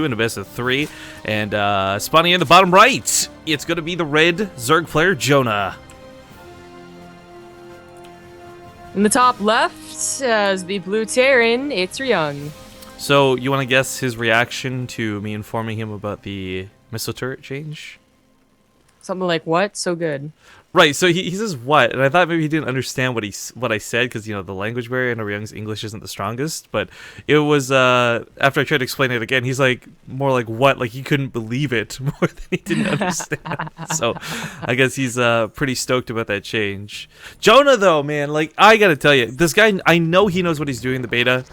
in a best of 3, and spawning in the bottom right, it's going to be the red Zerg player, Jona. In the top left, as the blue Terran, it's Ryung. So, you want to guess his reaction to me informing him about the missile turret change? Something like, what? So good. Right, so he says what, and I thought maybe he didn't understand what I said, because, you know, the language barrier, and Ryung's English isn't the strongest, but it was, after I tried to explain it again, he's like, more like what, like he couldn't believe it, more than he didn't understand. So, I guess he's pretty stoked about that change. Jona, though, man, like, I gotta tell you, this guy, I know he knows what he's doing in the beta.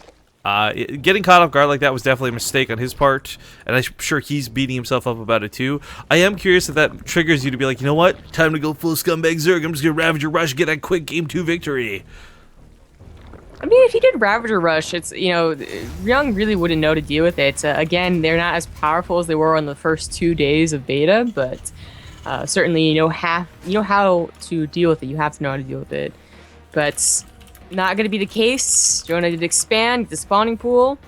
Getting caught off guard like that was definitely a mistake on his part, and I'm sure he's beating himself up about it too. I am curious if that triggers you to be like, you know what, time to go full scumbag Zerg, I'm just gonna Ravager Rush, get that quick game 2 victory. I mean, if he did Ravager Rush, it's, you know, Ryung really wouldn't know to deal with it. Again, they're not as powerful as they were on the first 2 days of beta, but certainly you know how to deal with it. You have to know how to deal with it, but not going to be the case. Jona did expand the spawning pool.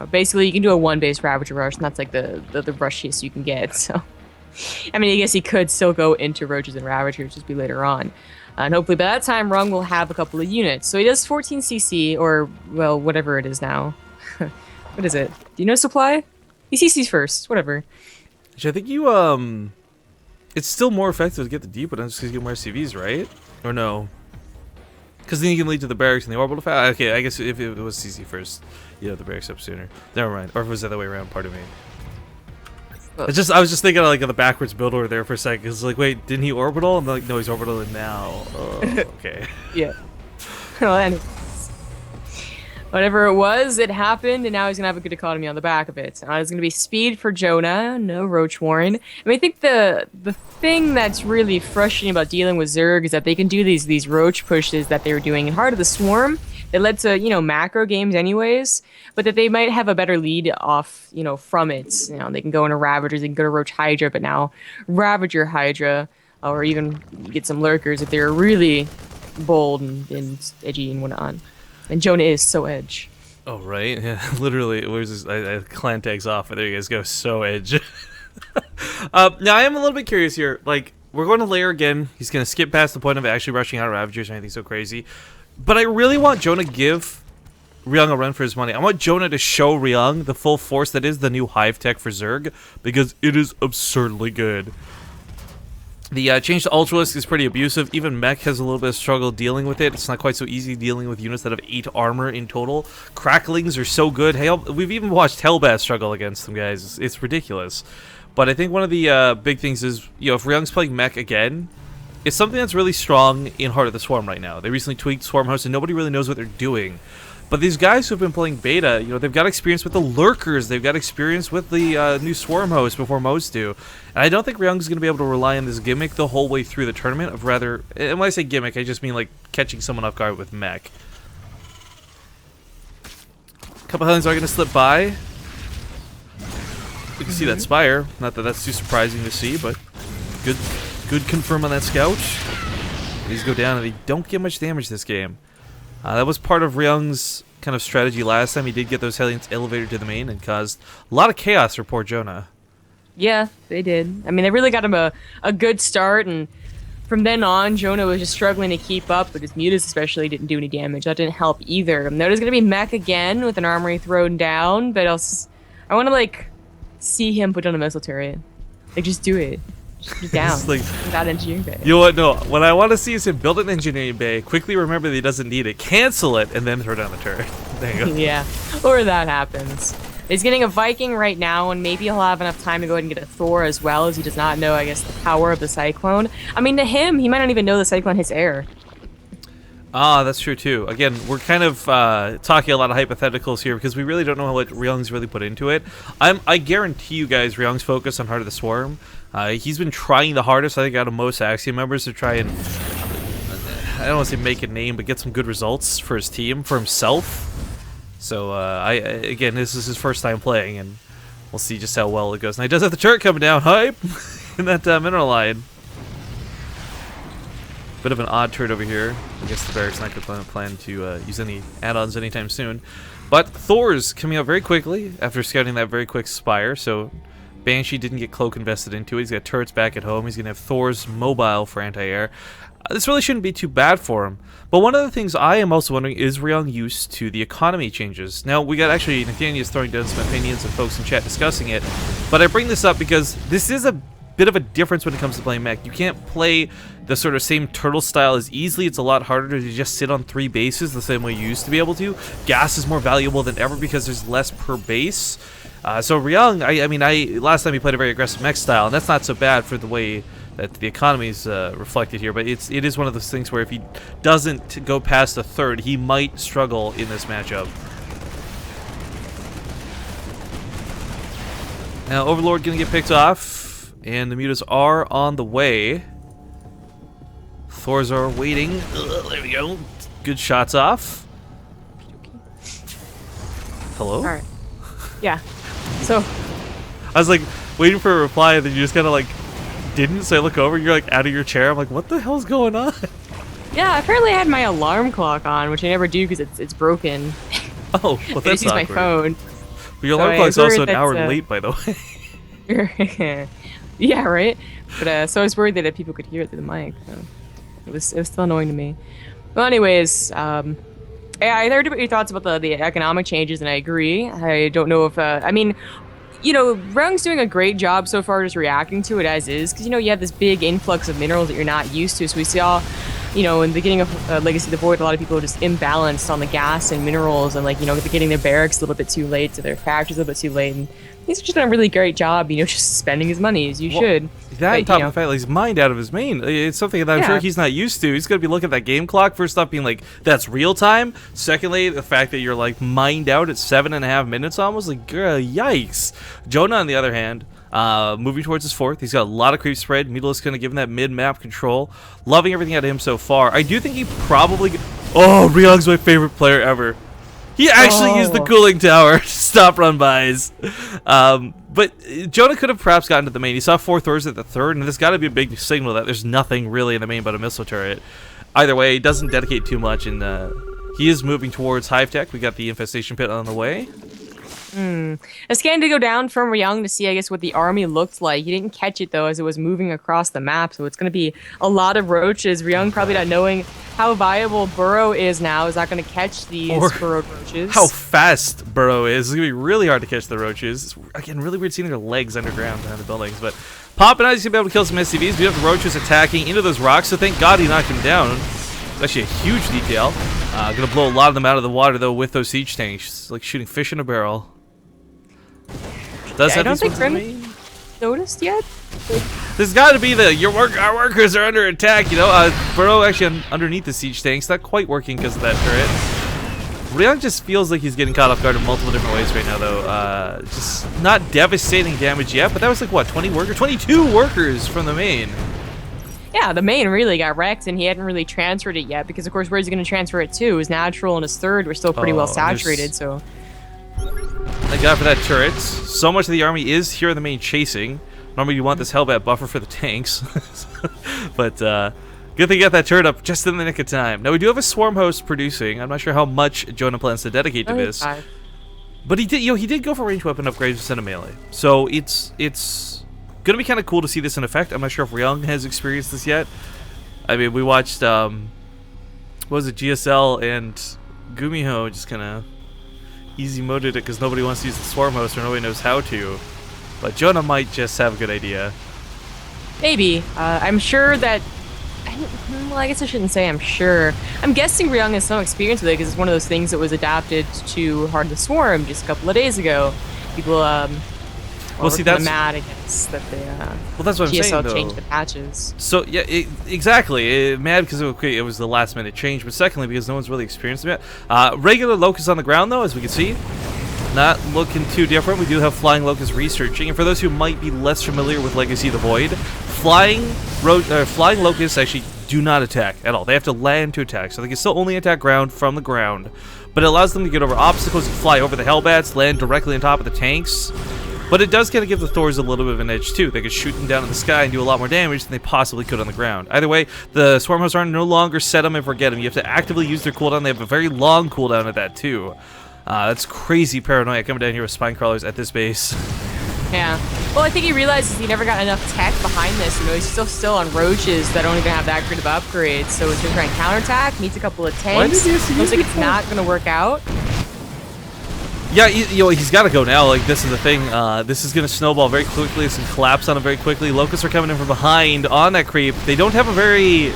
Basically, you can do a 1-base Ravager Rush, and that's like the rushiest you can get. So, I mean, I guess he could still go into Roaches and Ravagers, just be later on. And hopefully by that time, Ryung will have a couple of units. So he does 14 CC, or, well, whatever it is now. What is it? Do you know supply? He CCs first, whatever. Which I think you, it's still more effective to get the deep, but just because you get more CVs, right? Or no? Because then you can lead to the barracks and the orbital fast. Okay, I guess if it was CC first, you know, the barracks up sooner. Never mind. Or if it was the other way around, pardon me. I was just thinking of like the backwards build order there for a second. It's like, wait, didn't he orbital? And like, no, he's orbital now. Oh, okay. Yeah. Well, anyways. Whatever it was, it happened, and now he's gonna have a good economy on the back of it. It's gonna be speed for Jona, no Roach Warren. I mean, I think the thing that's really frustrating about dealing with Zerg is that they can do these Roach pushes that they were doing in Heart of the Swarm. It led to, you know, macro games anyways, but that they might have a better lead off, you know, from it. You know, they can go into Ravagers, they can go to Roach Hydra, but now Ravager Hydra, or even get some Lurkers if they're really bold and edgy and whatnot. And Jona is so edge. Oh, right. Yeah, literally. Where's this? I clan tags off, but there you guys go. So edge. Now, I am a little bit curious here. Like, we're going to layer again. He's going to skip past the point of actually rushing out Ravagers or anything so crazy. But I really want Jona to give Ryung a run for his money. I want Jona to show Ryung the full force that is the new Hive tech for Zerg, because it is absurdly good. The change to Ultralisk is pretty abusive. Even Mech has a little bit of struggle dealing with it. It's not quite so easy dealing with units that have 8 armor in total. Cracklings are so good. We've even watched Hellbat struggle against them, guys. It's ridiculous. But I think one of the big things is, you know, if Ryung's playing Mech again, it's something that's really strong in Heart of the Swarm right now. They recently tweaked Swarm Host, and nobody really knows what they're doing. But these guys who've been playing beta, you know, they've got experience with the Lurkers, they've got experience with the new Swarm Host before most do. And I don't think Ryung's going to be able to rely on this gimmick the whole way through the tournament, of rather, and when I say gimmick, I just mean like catching someone off guard with Mech. A couple Hellions are going to slip by. You can see that Spire. Not that that's too surprising to see, but good confirm on that Scout. These go down and they don't get much damage this game. That was part of Ryung's kind of strategy last time. He did get those Hellions elevated to the main and caused a lot of chaos for poor Jona. Yeah, they did. I mean, they really got him a good start, and from then on, Jona was just struggling to keep up, but his Mutas especially didn't do any damage. That didn't help either. Notice going to be Mech again with an armory thrown down, but I want to, like, see him put down a missile turret. Like, just do it. Just down. Like, without engineering bay. You know what? No. What I want to see is him build an engineering bay, quickly remember that he doesn't need it, cancel it, and then throw down the turret. There you go. Yeah. Or that happens. He's getting a Viking right now, and maybe he'll have enough time to go ahead and get a Thor as well, as he does not know, I guess, the power of the Cyclone. I mean, to him, he might not even know the Cyclone hits air. Ah, that's true too. Again, we're kind of talking a lot of hypotheticals here because we really don't know what Ryung's really put into it. I guarantee you guys Ryung's focus on Heart of the Swarm. He's been trying the hardest, I think, out of most Axiom members to try and, I don't want to say make a name, but get some good results for his team, for himself. So, again, this is his first time playing, and we'll see just how well it goes. Now, he does have the turret coming down, hype, in that mineral line. Bit of an odd turret over here. I guess the Barracks not going to plan to use any add-ons anytime soon. But Thor's coming out very quickly after scouting that very quick Spire, so Banshee didn't get Cloak invested into it. He's got turrets back at home. He's going to have Thor's mobile for anti-air. This really shouldn't be too bad for him. But one of the things I am also wondering, is Ryung used to the economy changes? Now, we got actually Nathaniel's throwing down some opinions and folks in chat discussing it. But I bring this up because this is a bit of a difference when it comes to playing mech. You can't play the sort of same turtle style as easily. It's a lot harder to just sit on 3 bases the same way you used to be able to. Gas is more valuable than ever because there's less per base. So Ryung, I mean, last time he played a very aggressive mech style, and that's not so bad for the way that the economy is reflected here, but it is one of those things where if he doesn't go past the 3rd, he might struggle in this matchup. Now, Overlord gonna get picked off, and the mutas are on the way. Thors are waiting. There we go. Good shots off. Hello? Alright. Yeah. So I was like waiting for a reply, and then you just kind of like didn't. So I look over, and you're like out of your chair. I'm like, what the hell's going on? yeah, apparently I had my alarm clock on, which I never do because it's broken. Oh, well, that's I just use my phone. But your alarm clock's also an hour late, by the way. yeah, right. But so I was worried that people could hear it through the mic. So it was still annoying to me. Well, anyways, yeah, I heard about your thoughts about the economic changes, and I agree. I don't know if I mean, you know, Ryung's doing a great job so far just reacting to it as is, because, you know, you have this big influx of minerals that you're not used to. So we saw, you know, in the beginning of Legacy of the Void, a lot of people were just imbalanced on the gas and minerals, and, like, you know, they're getting their barracks a little bit too late, to their factories a little bit too late, and he's just done a really great job, you know, just spending his money as you should. That on top of the fact, like, he's mined out of his main. It's something that I'm sure he's not used to. He's going to be looking at that game clock, first off being like, that's real time. Secondly, the fact that you're, like, mined out at 7.5 minutes almost, like, yikes. Jona, on the other hand, moving towards his 4th. He's got a lot of creep spread. Mutalisk kind of giving that mid-map control. Loving everything out of him so far. I do think he probably... Oh, Ryung's my favorite player ever. He actually used the cooling tower to stop run-bys. But Jona could have perhaps gotten to the main. He saw 4 Thors at the 3rd, and there's got to be a big signal that there's nothing really in the main but a missile turret. Either way, he doesn't dedicate too much, and he is moving towards Hive Tech. We got the Infestation Pit on the way. A scan did go down from Ryung to see, I guess, what the army looked like. He didn't catch it, though, as it was moving across the map, so it's going to be a lot of roaches. Ryung, probably not knowing how viable Burrow is now, is not going to catch these burrowed roaches. How fast Burrow is. It's going to be really hard to catch the roaches. It's, again, really weird seeing their legs underground behind the buildings, but Pop and I is going to be able to kill some SCVs. We have the roaches attacking into those rocks, so thank God he knocked him down. It's actually a huge detail. Going to blow a lot of them out of the water, though, with those siege tanks. It's like shooting fish in a barrel. I don't think Grim noticed yet. There's got to be our workers are under attack, you know. Burrow actually underneath the siege tanks, not quite working because of that turret. Ryung just feels like he's getting caught off guard in multiple different ways right now, though. Just not devastating damage yet, but that was like, what, 22 workers from the main. Yeah, the main really got wrecked, and he hadn't really transferred it yet, because, of course, where's he going to transfer it to? His natural and his 3rd were still pretty well saturated, so... Thank God for that turret. So much of the army is here in the main chasing. Normally you want this Hellbat buffer for the tanks. But good thing you got that turret up just in the nick of time. Now we do have a swarm host producing. I'm not sure how much Jona plans to dedicate to this. But he did go for range weapon upgrades instead of melee. So it's gonna be kind of cool to see this in effect. I'm not sure if Ryung has experienced this yet. I mean, we watched what was it, GSL and Gumiho just kind of easy moded it because nobody wants to use the swarm host or nobody knows how to. But Jona might just have a good idea. Maybe. I'm sure that... Well, I guess I shouldn't say I'm sure. I'm guessing Ryung has some experience with it because it's one of those things that was adapted to Heart of the Swarm just a couple of days ago. People, well, see, that's mad, I guess, that they, well, that's what I'm saying, though. changed the patches. So, yeah, exactly. Mad because it was the last minute change, but secondly, because no one's really experienced it yet. Regular Locust on the ground, though, as we can see. Not looking too different. We do have Flying Locust researching, and for those who might be less familiar with Legacy of the Void, Flying Locusts actually do not attack at all. They have to land to attack, so they can still only attack ground from the ground. But it allows them to get over obstacles, fly over the Hellbats, land directly on top of the tanks. But it does kind of give the Thors a little bit of an edge, too. They could shoot them down in the sky and do a lot more damage than they possibly could on the ground. Either way, the Swarm Hosts are no longer set them and forget them. You have to actively use their cooldown. They have a very long cooldown at that, too. That's crazy paranoia coming down here with spine crawlers at this base. Yeah. Well, I think he realizes he never got enough tech behind this. You know, he's still on roaches that don't even have that great of upgrades. So he's gonna try and counterattack. Needs a couple of tanks. Looks like it's not gonna work out. Yeah, he's got to go now. Like, this is the thing. This is going to snowball very quickly. It's going to collapse on him very quickly. Locusts are coming in from behind on that creep. They don't have a very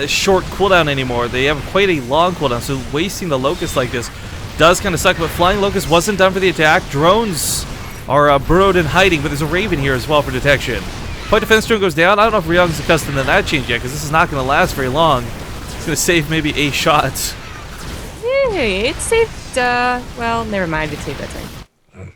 short cooldown anymore. They have quite a long cooldown, so wasting the Locust like this does kind of suck. But Flying Locust wasn't done for the attack. Drones are burrowed in hiding, but there's a Raven here as well for detection. Point defense drone goes down. I don't know if Ryung's accustomed to that change yet, because this is not going to last very long. It's going to save maybe a shot. Hey, it's saved. Well, never mind. It's saved that time.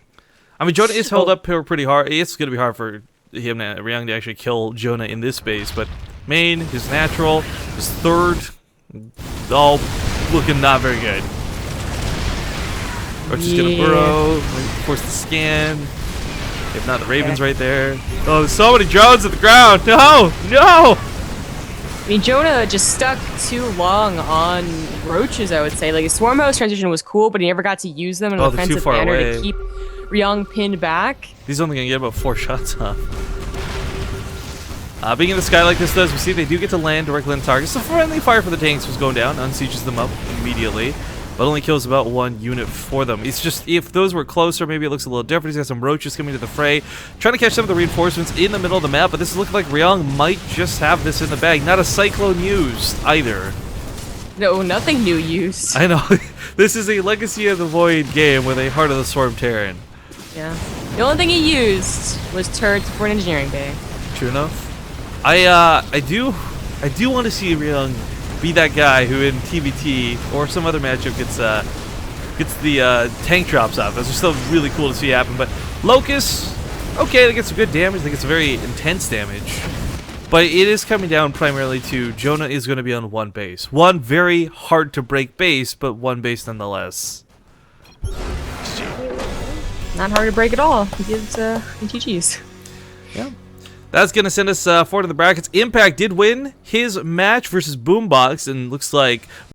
I mean, Jona is held up here pretty hard. It's going to be hard for him, Ryung, to actually kill Jona in this base, but main, his natural, his third, all looking not very good. Roach is going to burrow, force the scan. If not, the Raven's right there. Oh, there's so many drones at the ground. No! No! I mean, Jona just stuck too long on roaches, I would say. Like, his Swarm House transition was cool, but he never got to use them in an offensive manner to keep Ryung pinned back. He's only going to get about 4 shots off. Being in the sky like this does, we see they do get to land directly on target. So friendly fire for the tanks was going down, unsieges them up immediately, but only kills about 1 unit for them. It's just, if those were closer, maybe it looks a little different. He's got some roaches coming to the fray, trying to catch some of the reinforcements in the middle of the map, but this is looking like Ryung might just have this in the bag. Not a Cyclone used either. No, nothing new used. I know. This is a Legacy of the Void game with a Heart of the Swarm Terran. Yeah. The only thing he used was turrets for an engineering bay. True enough. I do want to see Ryung be that guy who in TBT or some other matchup gets the tank drops off. Those are still really cool to see happen. But Locust, okay, they get some good damage. They get some very intense damage. But it is coming down primarily to Jona is going to be on one base. One very hard to break base, but one base nonetheless. Not hard to break at all. He gives GG's. Yeah. That's going to send us forward to the brackets. Impact did win his match versus Boombox, and looks like